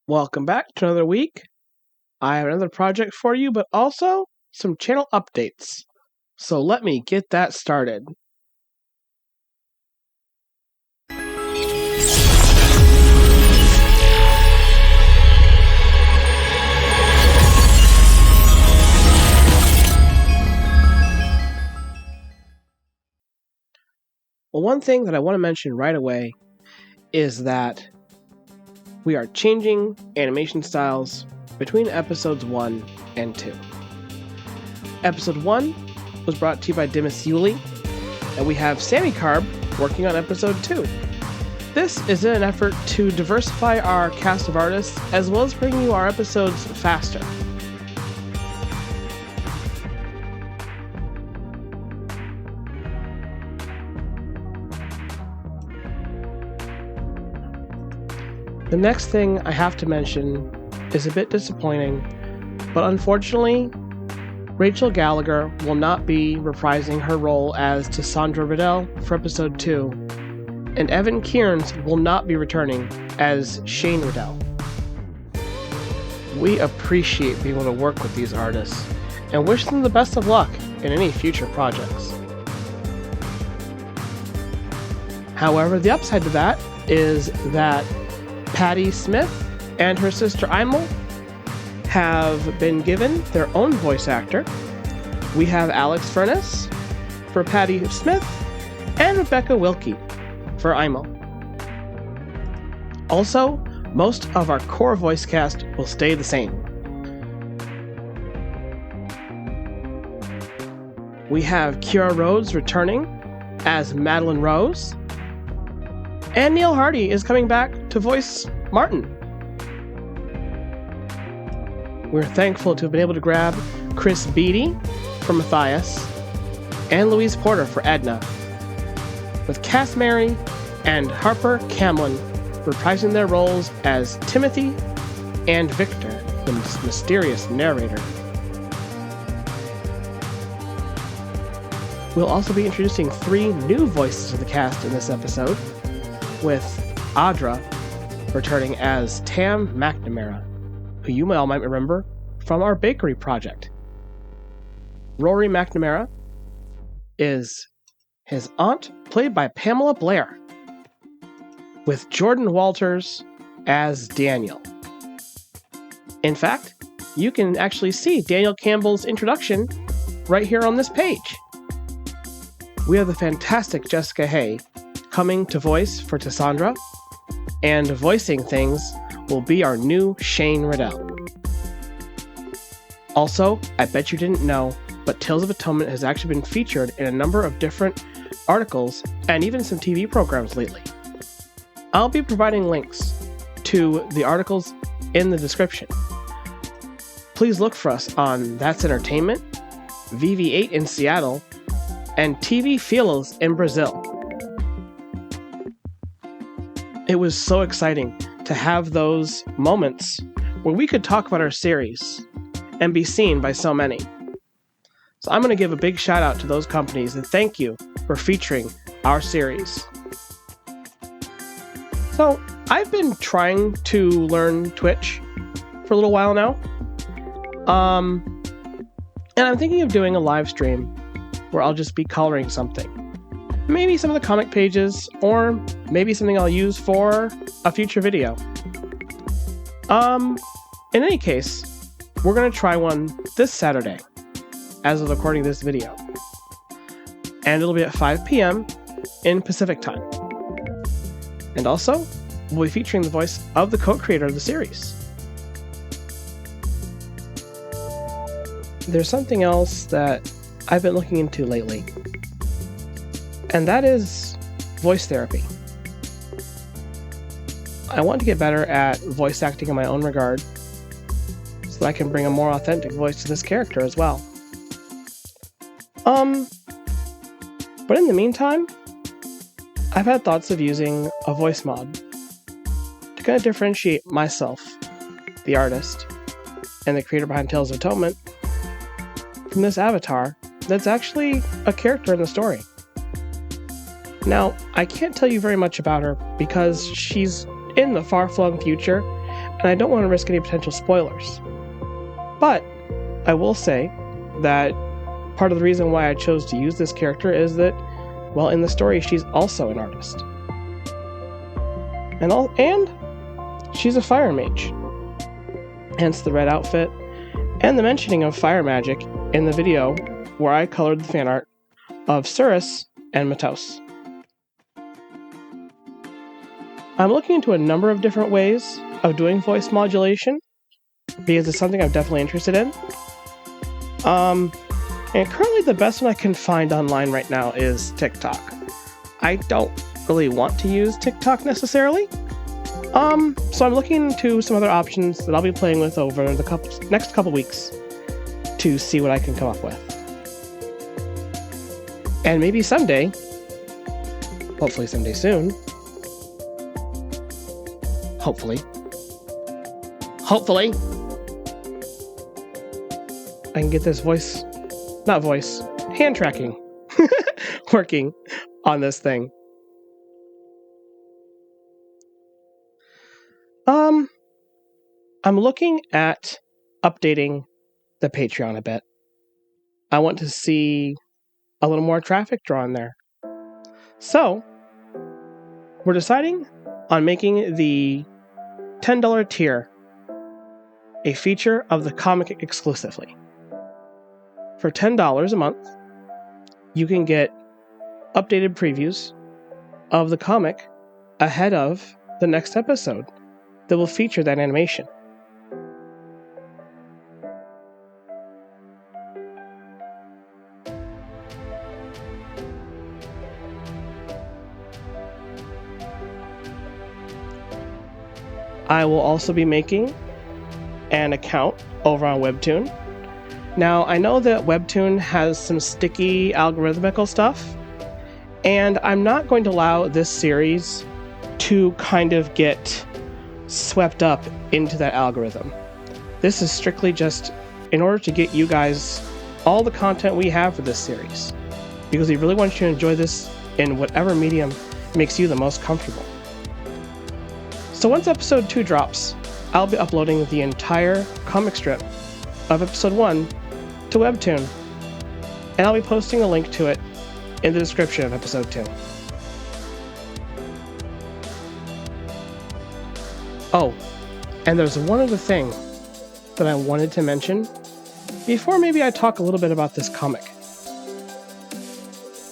Welcome back to another week. I have another project for you, but also some channel updates. So let me get that started. Well, one thing that I want to mention right away is that we are changing animation styles between episodes 1 and 2. Episode 1 was brought to you by Dimas Yuli, and we have Sammy Carb working on episode 2. This is in an effort to diversify our cast of artists as well as bring you our episodes faster. The next thing I have to mention is a bit disappointing, but unfortunately, Rachel Gallagher will not be reprising her role as Cassandra Riddell for episode 2, and Evan Kearns will not be returning as Shane Riddell. We appreciate being able to work with these artists and wish them the best of luck in any future projects. However, the upside to that is that Patty Smith and her sister Imel have been given their own voice actor. We have Alex Furness for Patty Smith and Rebecca Wilkie for Imel. Also, most of our core voice cast will stay the same. We have Kiara Rhodes returning as Madeline Rose, and Neil Hardy is coming back to voice Martin. We're thankful to have been able to grab Chris Beatty for Matthias and Louise Porter for Edna, with Cass Mary and Harper Camlin reprising their roles as Timothy and Victor, the mysterious narrator. We'll also be introducing 3 new voices of the cast in this episode, with Audra returning as Tam McNamara, who you all might remember from our bakery project. Rory McNamara is his aunt, played by Pamela Blair, with Jordan Walters as Daniel. In fact, you can actually see Daniel Campbell's introduction right here on this page. We have the fantastic Jessica Hay coming to voice for Cassandra, and voicing things will be our new Shane Riddell. Also, I bet you didn't know, but Tales of Atonement has actually been featured in a number of different articles and even some TV programs lately. I'll be providing links to the articles in the description. Please look for us on That's Entertainment, VV8 in Seattle, and TV Filos in Brazil. It was so exciting to have those moments where we could talk about our series and be seen by so many. So I'm going to give a big shout out to those companies and thank you for featuring our series. So I've been trying to learn Twitch for a little while now. And I'm thinking of doing a live stream where I'll just be coloring something. Maybe some of the comic pages, or maybe something I'll use for a future video. In any case, we're going to try one this Saturday, as of recording this video. And it'll be at 5 p.m. in Pacific time. And also, we'll be featuring the voice of the co-creator of the series. There's something else that I've been looking into lately, and that is voice therapy. I want to get better at voice acting in my own regard, so that I can bring a more authentic voice to this character as well. But in the meantime, I've had thoughts of using a voice mod to kind of differentiate myself, the artist, and the creator behind Tales of Atonement, from this avatar that's actually a character in the story. Now, I can't tell you very much about her because she's in the far-flung future, and and I don't want to risk any potential spoilers. But I will say that part of the reason why I chose to use this character is that, well, in the story, she's also an artist. And she's a fire mage. Hence the red outfit, and the mentioning of fire magic in the video where I colored the fan art of Cirrus and Matos. I'm looking into a number of different ways of doing voice modulation, because it's something I'm definitely interested in. And currently the best one I can find online right now is TikTok. I don't really want to use TikTok necessarily. So I'm looking into some other options that I'll be playing with over the next couple weeks to see what I can come up with. And maybe someday, hopefully someday soon, hopefully, I can get this hand tracking working on this thing. I'm looking at updating the Patreon a bit. I want to see a little more traffic drawn there. So, we're deciding on making the $10 tier a feature of the comic exclusively. For $10 a month, you can get updated previews of the comic ahead of the next episode that will feature that animation. I will also be making an account over on Webtoon. Now, I know that Webtoon has some sticky algorithmical stuff, and I'm not going to allow this series to kind of get swept up into that algorithm. This is strictly just in order to get you guys all the content we have for this series, because we really want you to enjoy this in whatever medium makes you the most comfortable. So once episode 2 drops, I'll be uploading the entire comic strip of episode 1 to Webtoon, and I'll be posting a link to it in the description of episode 2. Oh, and there's one other thing that I wanted to mention before maybe I talk a little bit about this comic.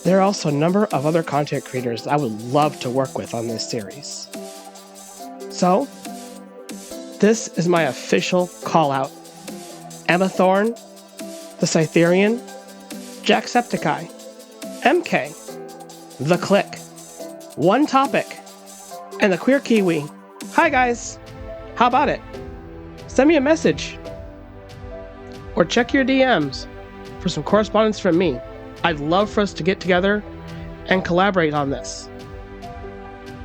There are also a number of other content creators that I would love to work with on this series. So, this is my official call-out. Emma Thorne, the Cytherian, Jacksepticeye, MK, The Click, One Topic, and the Queer Kiwi. Hi guys! How about it? Send me a message. Or check your DMs for some correspondence from me. I'd love for us to get together and collaborate on this.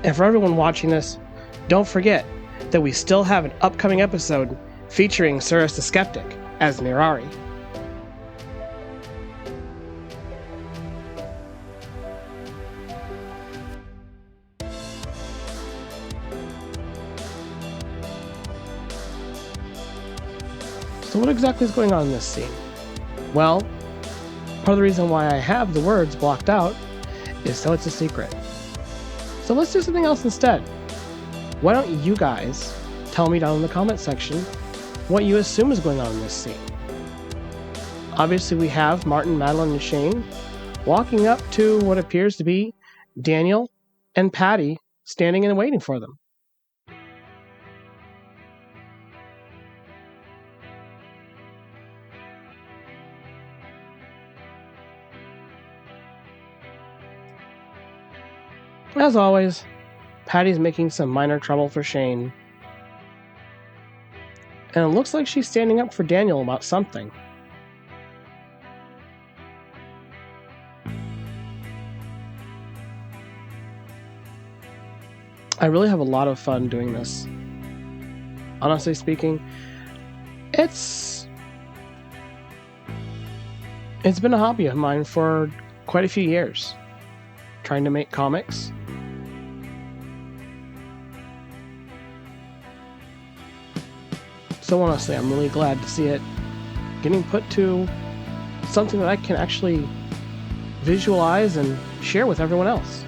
And for everyone watching this, don't forget that we still have an upcoming episode featuring Cirrus the Skeptic as Mirari. So what exactly is going on in this scene? Well, part of the reason why I have the words blocked out is so it's a secret. So let's do something else instead. Why don't you guys tell me down in the comment section what you assume is going on in this scene? Obviously we have Martin, Madeline, and Shane walking up to what appears to be Daniel and Patty standing and waiting for them. As always, Patty's making some minor trouble for Shane. And it looks like she's standing up for Daniel about something. I really have a lot of fun doing this. Honestly speaking, it's been a hobby of mine for quite a few years. Trying to make comics. So honestly, I'm really glad to see it getting put to something that I can actually visualize and share with everyone else.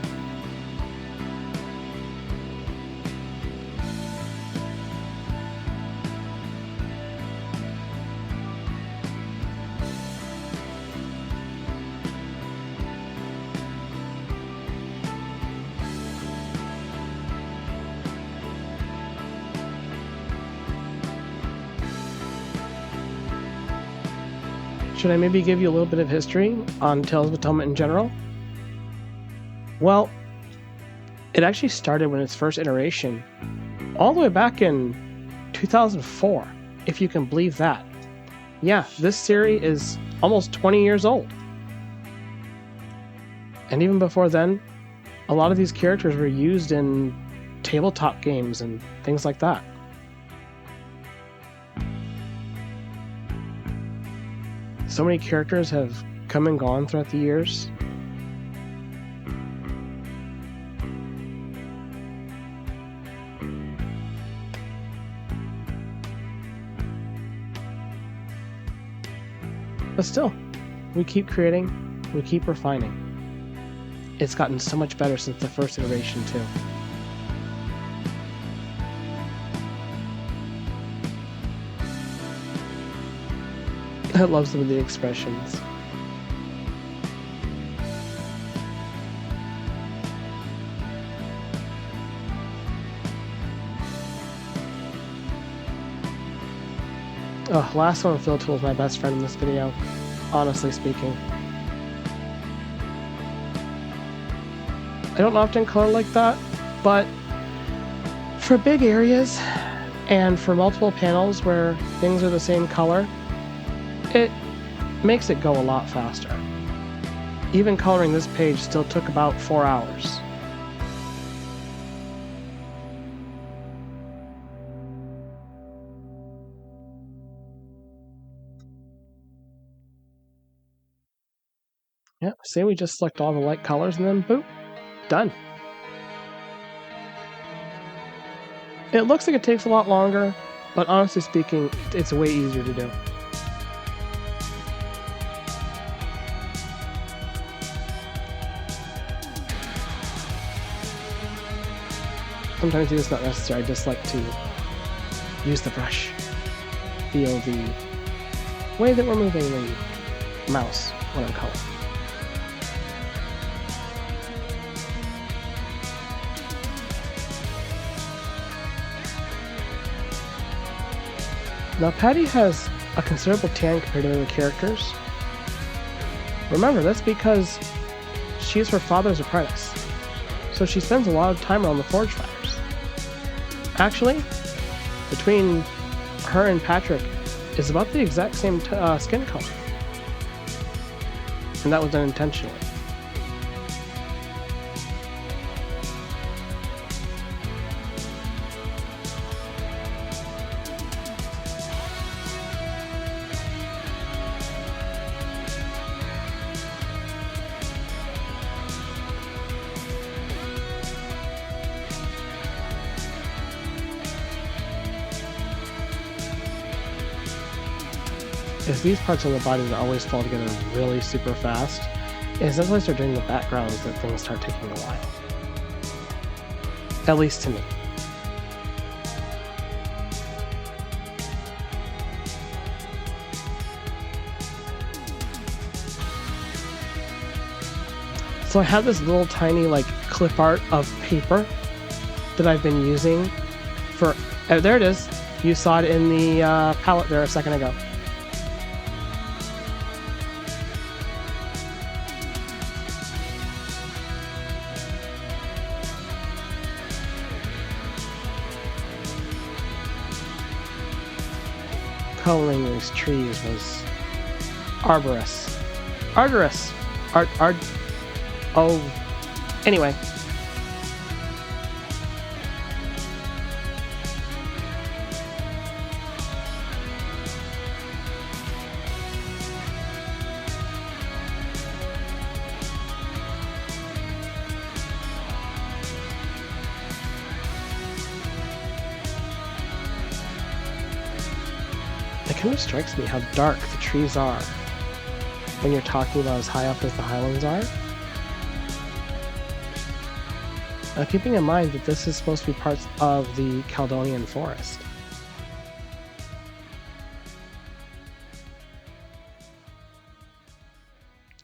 Should I maybe give you a little bit of history on Tales of Atonement in general? Well, it actually started when its first iteration, all the way back in 2004, if you can believe that. Yeah, this series is almost 20 years old. And even before then, a lot of these characters were used in tabletop games and things like that. So many characters have come and gone throughout the years. But still, we keep creating, we keep refining. It's gotten so much better since the first iteration too. I love some of the expressions. Oh, last one, Phil Tool is my best friend in this video, honestly speaking. I don't often color like that, but for big areas and for multiple panels where things are the same color, it makes it go a lot faster. Even coloring this page still took about 4 hours. Yeah, see, we just select all the light colors and then boop, done. It looks like it takes a lot longer, but honestly speaking, it's way easier to do. Sometimes it's not necessary, I just like to use the brush, feel the way that we're moving the mouse when I'm coloring. Now Patty has a considerable tan compared to the other characters. Remember, that's because she is her father's apprentice, so she spends a lot of time around the forge fires. Actually, between her and Patrick is about the exact same skin color, and that was done intentionally. Is these parts of the body that always fall together really super fast, is that's when I start doing the backgrounds that things start taking a while. At least to me. So I have this little tiny clip art of paper that I've been using for, there it is. You saw it in the palette there a second ago. Coloring these trees was arduous. Anyway. kind of strikes me how dark the trees are when you're talking about as high up as the Highlands are. Now, keeping in mind that this is supposed to be parts of the Caledonian forest.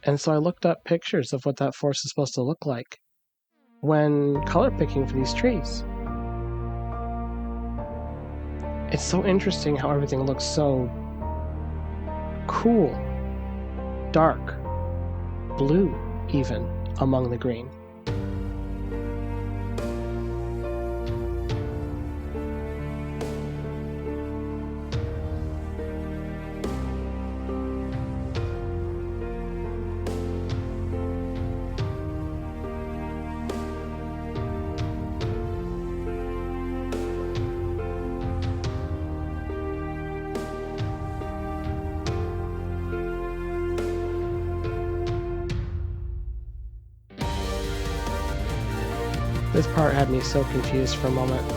And so I looked up pictures of what that forest is supposed to look like when color picking for these trees. It's so interesting how everything looks so cool, dark, blue even, among the green. This part had me so confused for a moment.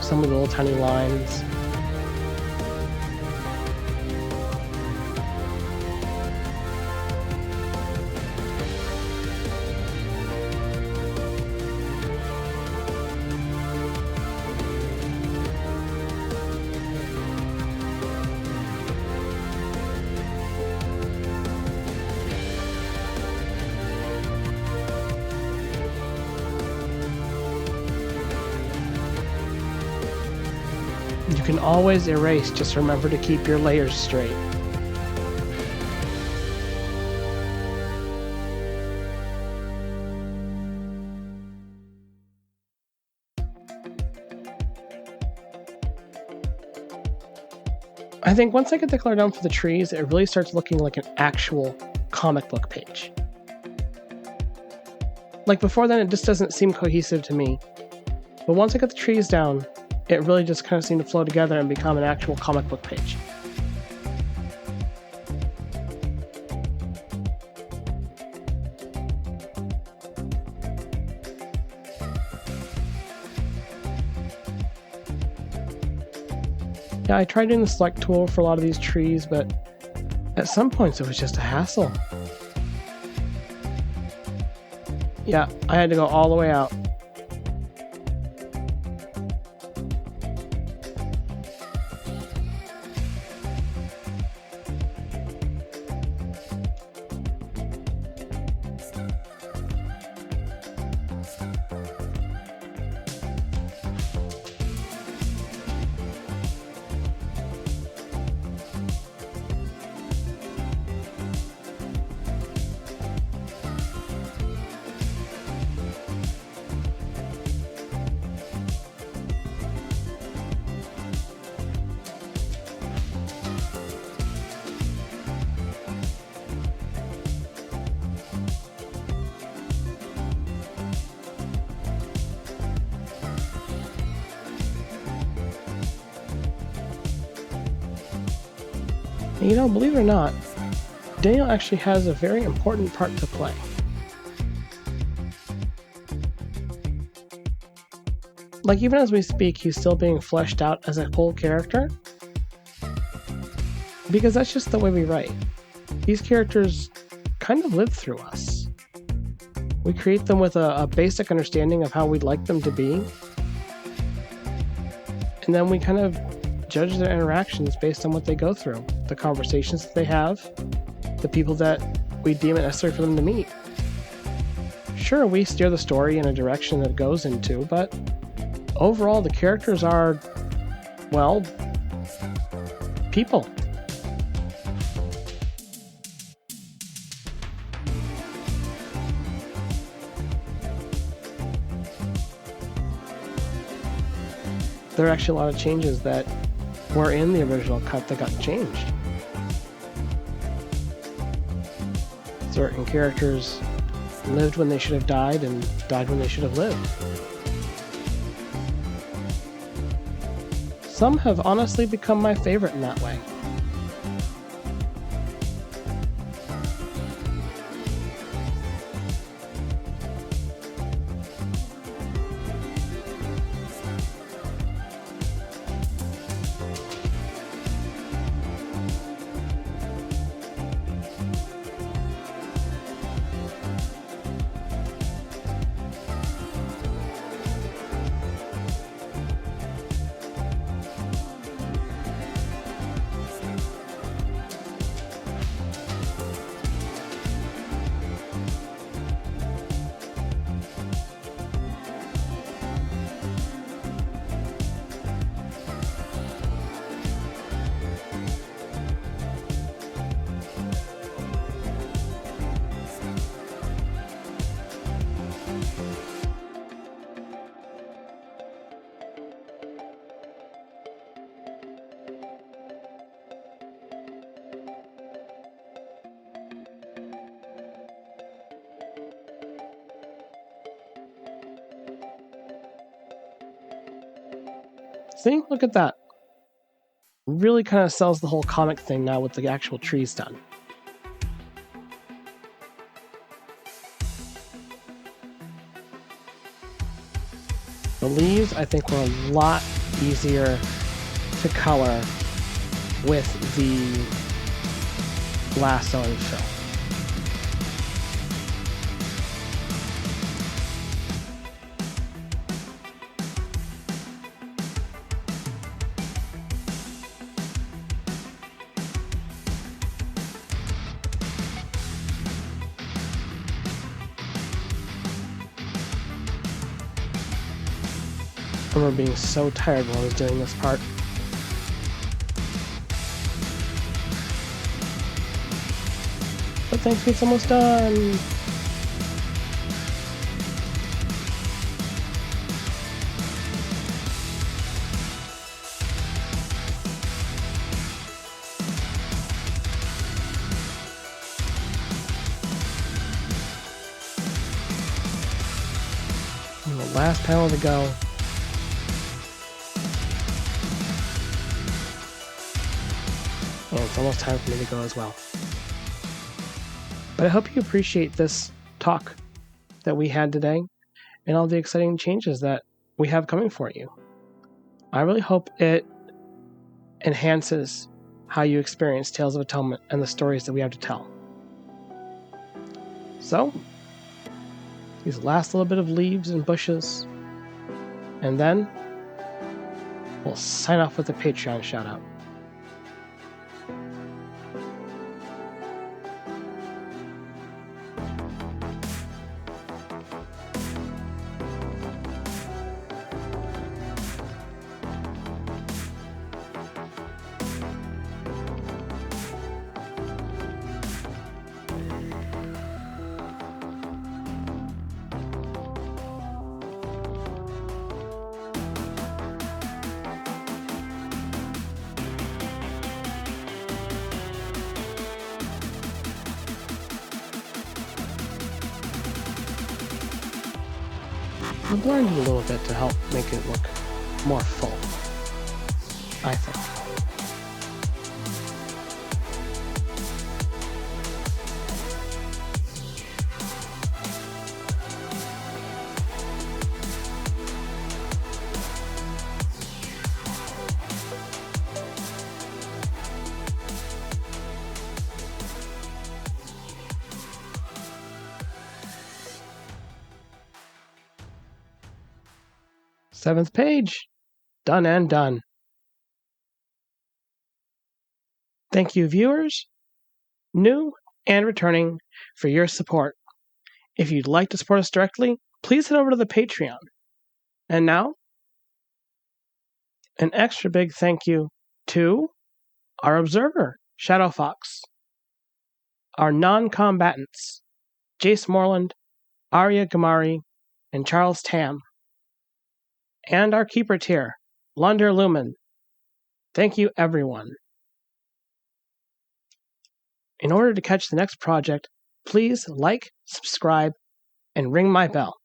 Some of the little tiny lines. You can always erase, just remember to keep your layers straight. I think once I get the color down for the trees, it really starts looking like an actual comic book page. Like before then, it just doesn't seem cohesive to me. But once I get the trees down, it really just kind of seemed to flow together and become an actual comic book page. Yeah, I tried doing the select tool for a lot of these trees, but at some points it was just a hassle. Yeah, I had to go all the way out. And you know, believe it or not, Daniel actually has a very important part to play. Like, even as we speak, he's still being fleshed out as a whole character. Because that's just the way we write. These characters kind of live through us. We create them with a basic understanding of how we'd like them to be. And then we kind of judge their interactions based on what they go through, the conversations that they have, the people that we deem it necessary for them to meet. Sure, we steer the story in a direction that it goes into, but overall the characters are, well, people. There are actually a lot of changes that were in the original cut that got changed. Certain characters lived when they should have died and died when they should have lived. Some have honestly become my favorite in that way. See, look at that. Really kind of sells the whole comic thing now with the actual trees done. The leaves, I think, were a lot easier to color with the lasso and fill. I remember being so tired while I was doing this part. But thanks, it's almost done! And the last panel to go. And it's almost time for me to go as well. But I hope you appreciate this talk that we had today and all the exciting changes that we have coming for you. I really hope it enhances how you experience Tales of Atonement and the stories that we have to tell. So, these last little bit of leaves and bushes, and then we'll sign off with a Patreon shout out. I blended a little bit to help make it look more full, I think. Seventh page. Done and done. Thank you, viewers, new and returning, for your support. If you'd like to support us directly, please head over to the Patreon. And now, an extra big thank you to our observer, Shadow Fox, our non-combatants, Jace Morland, Arya Gamari, and Charles Tam, and our keeper tier, Lunder Lumen. Thank you, everyone. In order to catch the next project, please like, subscribe, and ring my bell.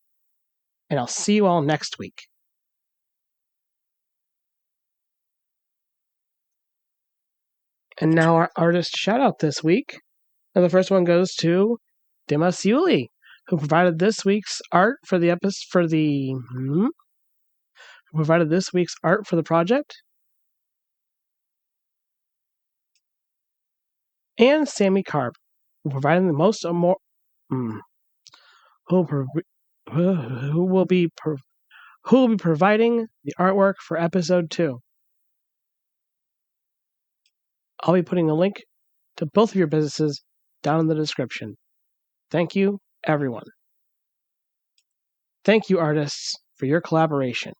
And I'll see you all next week. And now our artist shout-out this week. And the first one goes to Dimas Yuli, who provided this week's art for the project. And Sammy Carp, who provided the most more who will be providing the artwork for episode 2. I'll be putting a link to both of your businesses down in the description. Thank you, everyone. Thank you, artists, for your collaboration.